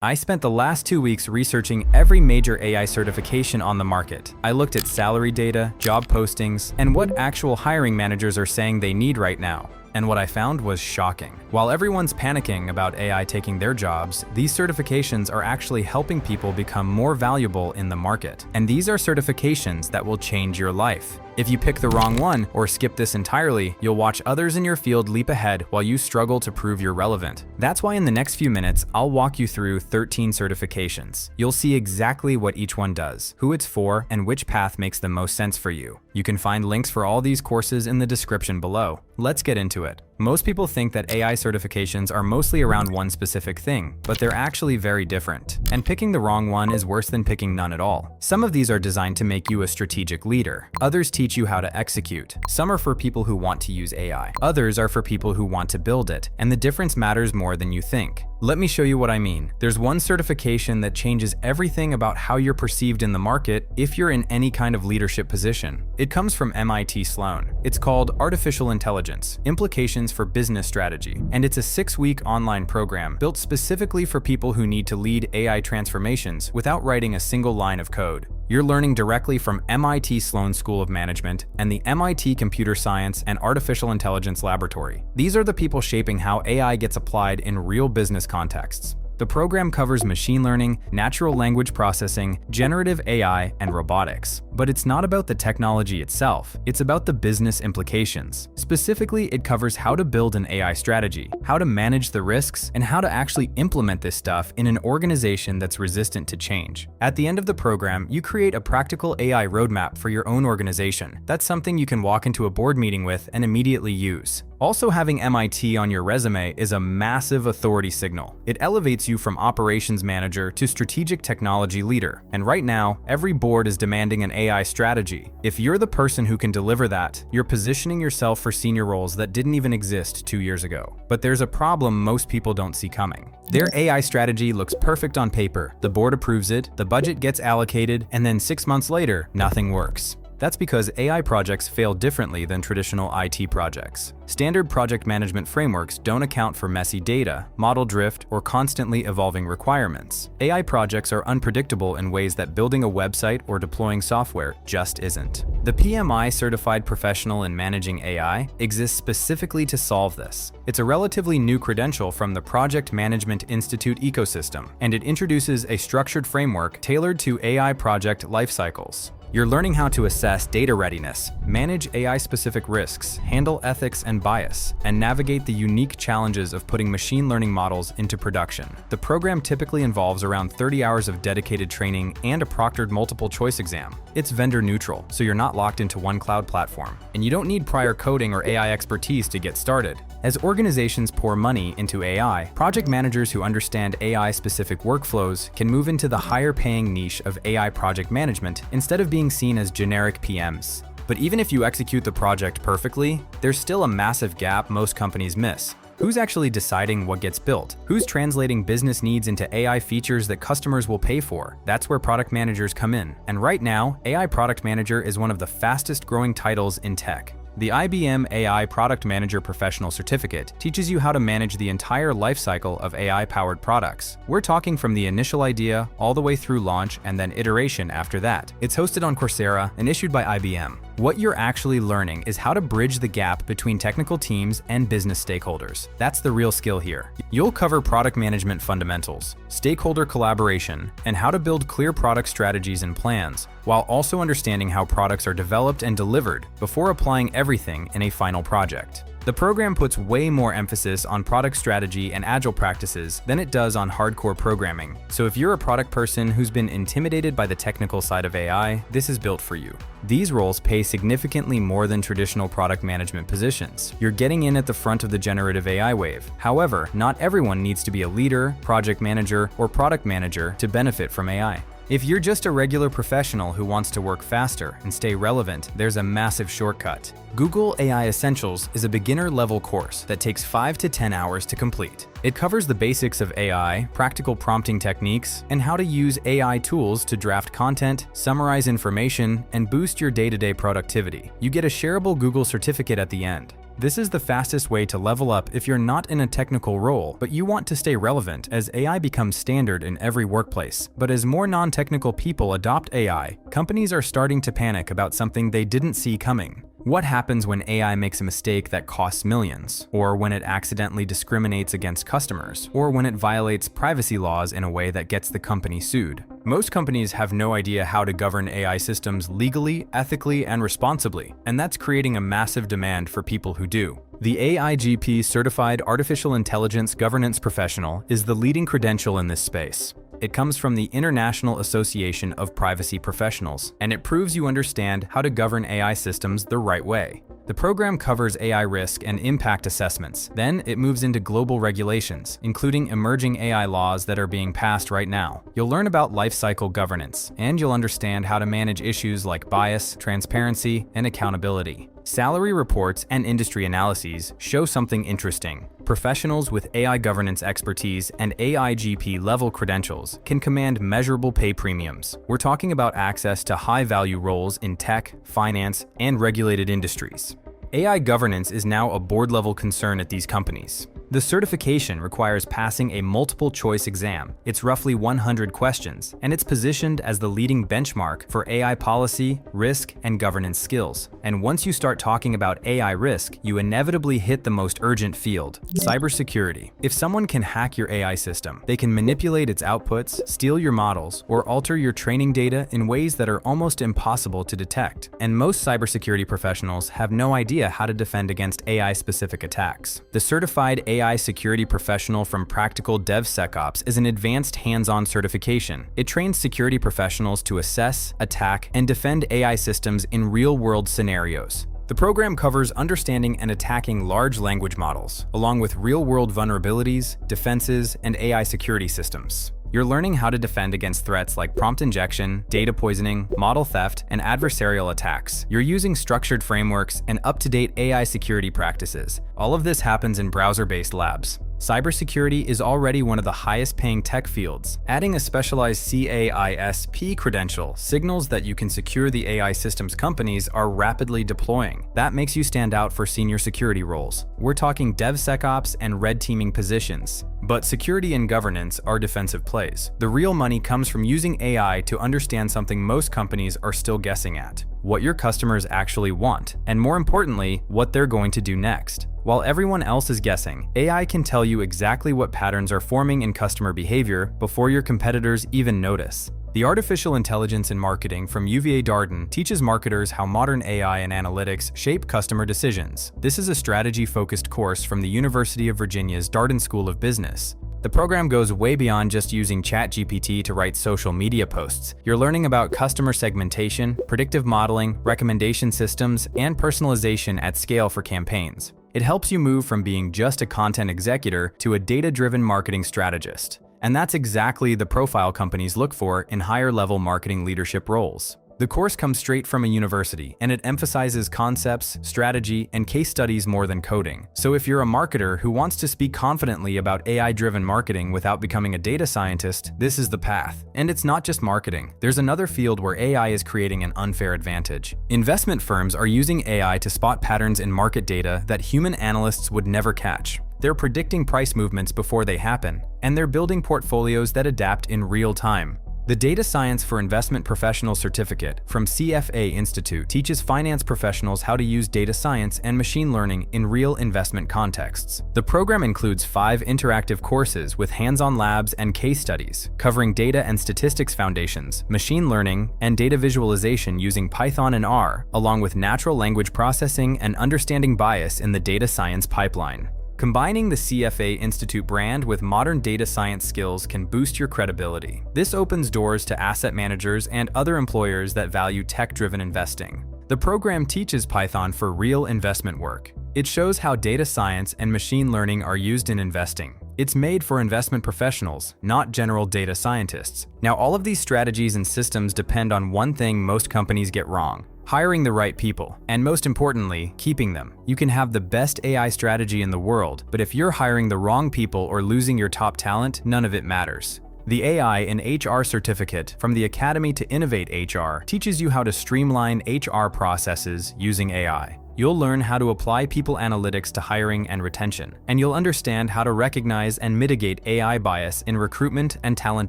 I spent the last 2 weeks researching every major AI certification on the market. I looked at salary data, job postings, and what actual hiring managers are saying they need right now. And what I found was shocking. While everyone's panicking about AI taking their jobs, these certifications are actually helping people become more valuable in the market. And these are certifications that will change your life. If you pick the wrong one or skip this entirely, you'll watch others in your field leap ahead while you struggle to prove you're relevant. That's why in the next few minutes, I'll walk you through 13 certifications. You'll see exactly what each one does, who it's for, and which path makes the most sense for you. You can find links for all these courses in the description below. Let's get into it. Most people think that AI certifications are mostly around one specific thing, but they're actually very different. And picking the wrong one is worse than picking none at all. Some of these are designed to make you a strategic leader. Others teach you how to execute. Some are for people who want to use AI. Others are for people who want to build it, and the difference matters more than you think. Let me show you what I mean. There's one certification that changes everything about how you're perceived in the market if you're in any kind of leadership position. It comes from MIT Sloan. It's called Artificial Intelligence: Implications for Business Strategy, and it's a 6-week online program built specifically for people who need to lead AI transformations without writing a single line of code. You're learning directly from MIT Sloan School of Management and the MIT Computer Science and Artificial Intelligence Laboratory. These are the people shaping how AI gets applied in real business contexts. The program covers machine learning, natural language processing, generative AI, and robotics. But it's not about the technology itself, it's about the business implications. Specifically, it covers how to build an AI strategy, how to manage the risks, and how to actually implement this stuff in an organization that's resistant to change. At the end of the program, you create a practical AI roadmap for your own organization. That's something you can walk into a board meeting with and immediately use. Also, having MIT on your resume is a massive authority signal. It elevates you from operations manager to strategic technology leader. And right now, every board is demanding an AI strategy. If you're the person who can deliver that, you're positioning yourself for senior roles that didn't even exist 2 years ago. But there's a problem most people don't see coming. Their AI strategy looks perfect on paper. The board approves it, the budget gets allocated, and then 6 months later, nothing works. That's because AI projects fail differently than traditional IT projects. Standard project management frameworks don't account for messy data, model drift, or constantly evolving requirements. AI projects are unpredictable in ways that building a website or deploying software just isn't. The PMI Certified Professional in Managing AI exists specifically to solve this. It's a relatively new credential from the Project Management Institute ecosystem, and it introduces a structured framework tailored to AI project lifecycles. You're learning how to assess data readiness, manage AI-specific risks, handle ethics and bias, and navigate the unique challenges of putting machine learning models into production. The program typically involves around 30 hours of dedicated training and a proctored multiple-choice exam. It's vendor-neutral, so you're not locked into one cloud platform. And you don't need prior coding or AI expertise to get started. As organizations pour money into AI, project managers who understand AI-specific workflows can move into the higher-paying niche of AI project management instead of being seen as generic PMs. But even if you execute the project perfectly, there's still a massive gap most companies miss. Who's actually deciding what gets built? Who's translating business needs into AI features that customers will pay for? That's where product managers come in. And right now, AI product manager is one of the fastest growing titles in tech. The IBM AI Product Manager Professional Certificate teaches you how to manage the entire lifecycle of AI-powered products. We're talking from the initial idea all the way through launch and then iteration after that. It's hosted on Coursera and issued by IBM. What you're actually learning is how to bridge the gap between technical teams and business stakeholders. That's the real skill here. You'll cover product management fundamentals, stakeholder collaboration, and how to build clear product strategies and plans, while also understanding how products are developed and delivered before applying everything in a final project. The program puts way more emphasis on product strategy and agile practices than it does on hardcore programming. So if you're a product person who's been intimidated by the technical side of AI, this is built for you. These roles pay significantly more than traditional product management positions. You're getting in at the front of the generative AI wave. However, not everyone needs to be a leader, project manager, or product manager to benefit from AI. If you're just a regular professional who wants to work faster and stay relevant, there's a massive shortcut. Google AI Essentials is a beginner-level course that takes 5 to 10 hours to complete. It covers the basics of AI, practical prompting techniques, and how to use AI tools to draft content, summarize information, and boost your day-to-day productivity. You get a shareable Google certificate at the end. This is the fastest way to level up if you're not in a technical role, but you want to stay relevant as AI becomes standard in every workplace. But as more non-technical people adopt AI, companies are starting to panic about something they didn't see coming. What happens when AI makes a mistake that costs millions? Or when it accidentally discriminates against customers? Or when it violates privacy laws in a way that gets the company sued? Most companies have no idea how to govern AI systems legally, ethically, and responsibly, and that's creating a massive demand for people who do. The AIGP Certified Artificial Intelligence Governance Professional is the leading credential in this space. It comes from the International Association of Privacy Professionals, and it proves you understand how to govern AI systems the right way. The program covers AI risk and impact assessments. Then it moves into global regulations, including emerging AI laws that are being passed right now. You'll learn about lifecycle governance, and you'll understand how to manage issues like bias, transparency, and accountability. Salary reports and industry analyses show something interesting. Professionals with AI governance expertise and AIGP level credentials can command measurable pay premiums. We're talking about access to high-value roles in tech, finance, and regulated industries. AI governance is now a board-level concern at these companies. The certification requires passing a multiple-choice exam. It's roughly 100 questions, and it's positioned as the leading benchmark for AI policy, risk, and governance skills. And once you start talking about AI risk, you inevitably hit the most urgent field: cybersecurity. If someone can hack your AI system, they can manipulate its outputs, steal your models, or alter your training data in ways that are almost impossible to detect. And most cybersecurity professionals have no idea how to defend against AI-specific attacks. The certified AI security professional from Practical DevSecOps is an advanced hands-on certification. It trains security professionals to assess, attack, and defend AI systems in real-world scenarios. The program covers understanding and attacking large language models, along with real-world vulnerabilities, defenses, and AI security systems. You're learning how to defend against threats like prompt injection, data poisoning, model theft, and adversarial attacks. You're using structured frameworks and up-to-date AI security practices. All of this happens in browser-based labs. Cybersecurity is already one of the highest-paying tech fields. Adding a specialized CAISP credential signals that you can secure the AI systems companies are rapidly deploying. That makes you stand out for senior security roles. We're talking DevSecOps and red teaming positions. But security and governance are defensive plays. The real money comes from using AI to understand something most companies are still guessing at: what your customers actually want, and more importantly, what they're going to do next. While everyone else is guessing, AI can tell you exactly what patterns are forming in customer behavior before your competitors even notice. The Artificial Intelligence in Marketing from UVA Darden teaches marketers how modern AI and analytics shape customer decisions. This is a strategy-focused course from the University of Virginia's Darden School of Business. The program goes way beyond just using ChatGPT to write social media posts. You're learning about customer segmentation, predictive modeling, recommendation systems, and personalization at scale for campaigns. It helps you move from being just a content executor to a data-driven marketing strategist. And that's exactly the profile companies look for in higher-level marketing leadership roles. The course comes straight from a university, and it emphasizes concepts, strategy, and case studies more than coding. So if you're a marketer who wants to speak confidently about AI-driven marketing without becoming a data scientist, this is the path. And it's not just marketing. There's another field where AI is creating an unfair advantage. Investment firms are using AI to spot patterns in market data that human analysts would never catch. They're predicting price movements before they happen, and they're building portfolios that adapt in real time. The Data Science for Investment Professional Certificate from CFA Institute teaches finance professionals how to use data science and machine learning in real investment contexts. The program includes 5 interactive courses with hands-on labs and case studies, covering data and statistics foundations, machine learning, and data visualization using Python and R, along with natural language processing and understanding bias in the data science pipeline. Combining the CFA Institute brand with modern data science skills can boost your credibility. This opens doors to asset managers and other employers that value tech-driven investing. The program teaches Python for real investment work. It shows how data science and machine learning are used in investing. It's made for investment professionals, not general data scientists. Now, all of these strategies and systems depend on one thing most companies get wrong: hiring the right people, and most importantly, keeping them. You can have the best AI strategy in the world, but if you're hiring the wrong people or losing your top talent, none of it matters. The AI in HR certificate from the Academy to Innovate HR teaches you how to streamline HR processes using AI. You'll learn how to apply people analytics to hiring and retention, and you'll understand how to recognize and mitigate AI bias in recruitment and talent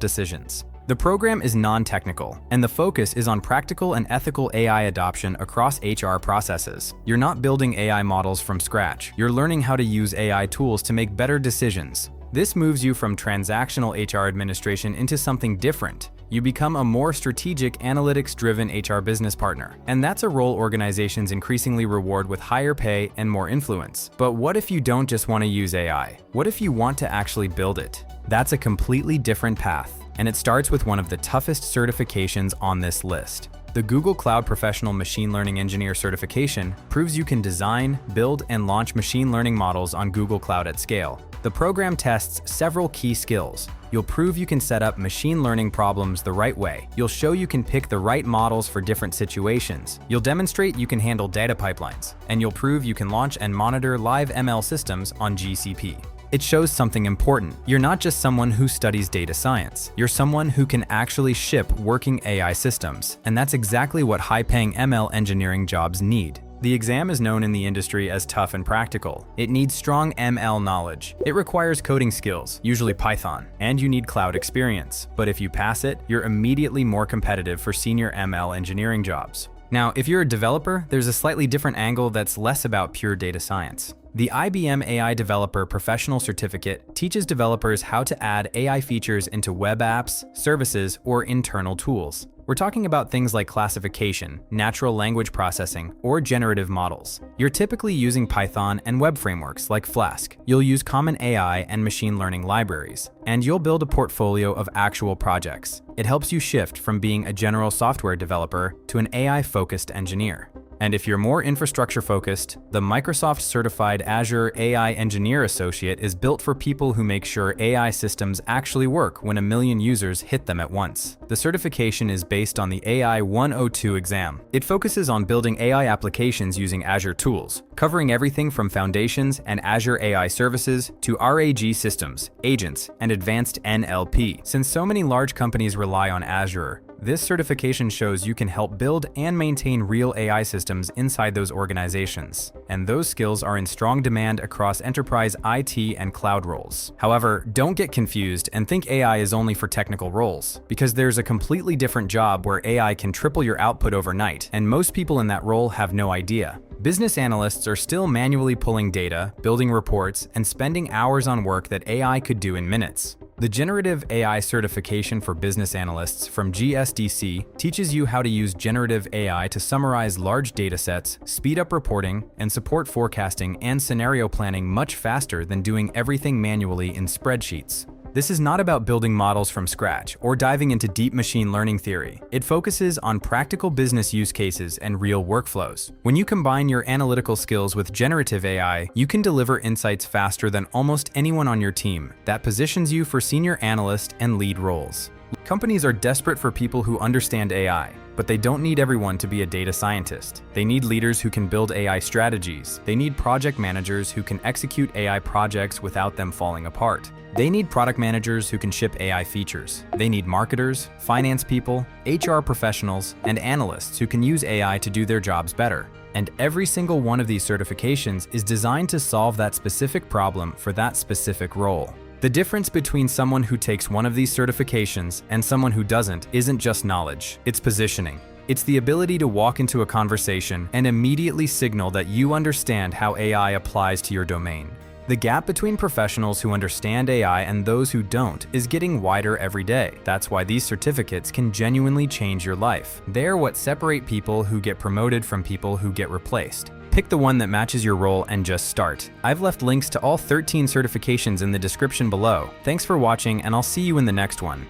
decisions. The program is non-technical, and the focus is on practical and ethical AI adoption across HR processes. You're not building AI models from scratch. You're learning how to use AI tools to make better decisions. This moves you from transactional HR administration into something different. You become a more strategic, analytics-driven HR business partner. And that's a role organizations increasingly reward with higher pay and more influence. But what if you don't just want to use AI? What if you want to actually build it? That's a completely different path. And it starts with one of the toughest certifications on this list. The Google Cloud Professional Machine Learning Engineer certification proves you can design, build, and launch machine learning models on Google Cloud at scale. The program tests several key skills. You'll prove you can set up machine learning problems the right way. You'll show you can pick the right models for different situations. You'll demonstrate you can handle data pipelines. And you'll prove you can launch and monitor live ML systems on GCP. It shows something important. You're not just someone who studies data science. You're someone who can actually ship working AI systems. And that's exactly what high-paying ML engineering jobs need. The exam is known in the industry as tough and practical. It needs strong ML knowledge. It requires coding skills, usually Python, and you need cloud experience. But if you pass it, you're immediately more competitive for senior ML engineering jobs. Now, if you're a developer, there's a slightly different angle that's less about pure data science. The IBM AI Developer Professional Certificate teaches developers how to add AI features into web apps, services, or internal tools. We're talking about things like classification, natural language processing, or generative models. You're typically using Python and web frameworks like Flask. You'll use common AI and machine learning libraries, and you'll build a portfolio of actual projects. It helps you shift from being a general software developer to an AI-focused engineer. And if you're more infrastructure-focused, the Microsoft Certified Azure AI Engineer Associate is built for people who make sure AI systems actually work when 1 million users hit them at once. The certification is based on the AI 102 exam. It focuses on building AI applications using Azure tools, covering everything from foundations and Azure AI services to RAG systems, agents, and advanced NLP. Since so many large companies rely on Azure, this certification shows you can help build and maintain real AI systems inside those organizations, and those skills are in strong demand across enterprise IT and cloud roles. However, don't get confused and think AI is only for technical roles, because there's a completely different job where AI can triple your output overnight, and most people in that role have no idea. Business analysts are still manually pulling data, building reports, and spending hours on work that AI could do in minutes. The Generative AI Certification for Business Analysts from GSDC teaches you how to use generative AI to summarize large datasets, speed up reporting, and support forecasting and scenario planning much faster than doing everything manually in spreadsheets. This is not about building models from scratch or diving into deep machine learning theory. It focuses on practical business use cases and real workflows. When you combine your analytical skills with generative AI, you can deliver insights faster than almost anyone on your team. That positions you for senior analyst and lead roles. Companies are desperate for people who understand AI, but they don't need everyone to be a data scientist. They need leaders who can build AI strategies. They need project managers who can execute AI projects without them falling apart. They need product managers who can ship AI features. They need marketers, finance people, HR professionals, and analysts who can use AI to do their jobs better. And every single one of these certifications is designed to solve that specific problem for that specific role. The difference between someone who takes one of these certifications and someone who doesn't isn't just knowledge, it's positioning. It's the ability to walk into a conversation and immediately signal that you understand how AI applies to your domain. The gap between professionals who understand AI and those who don't is getting wider every day. That's why these certificates can genuinely change your life. They're what separate people who get promoted from people who get replaced. Pick the one that matches your role and just start. I've left links to all 13 certifications in the description below. Thanks for watching, and I'll see you in the next one.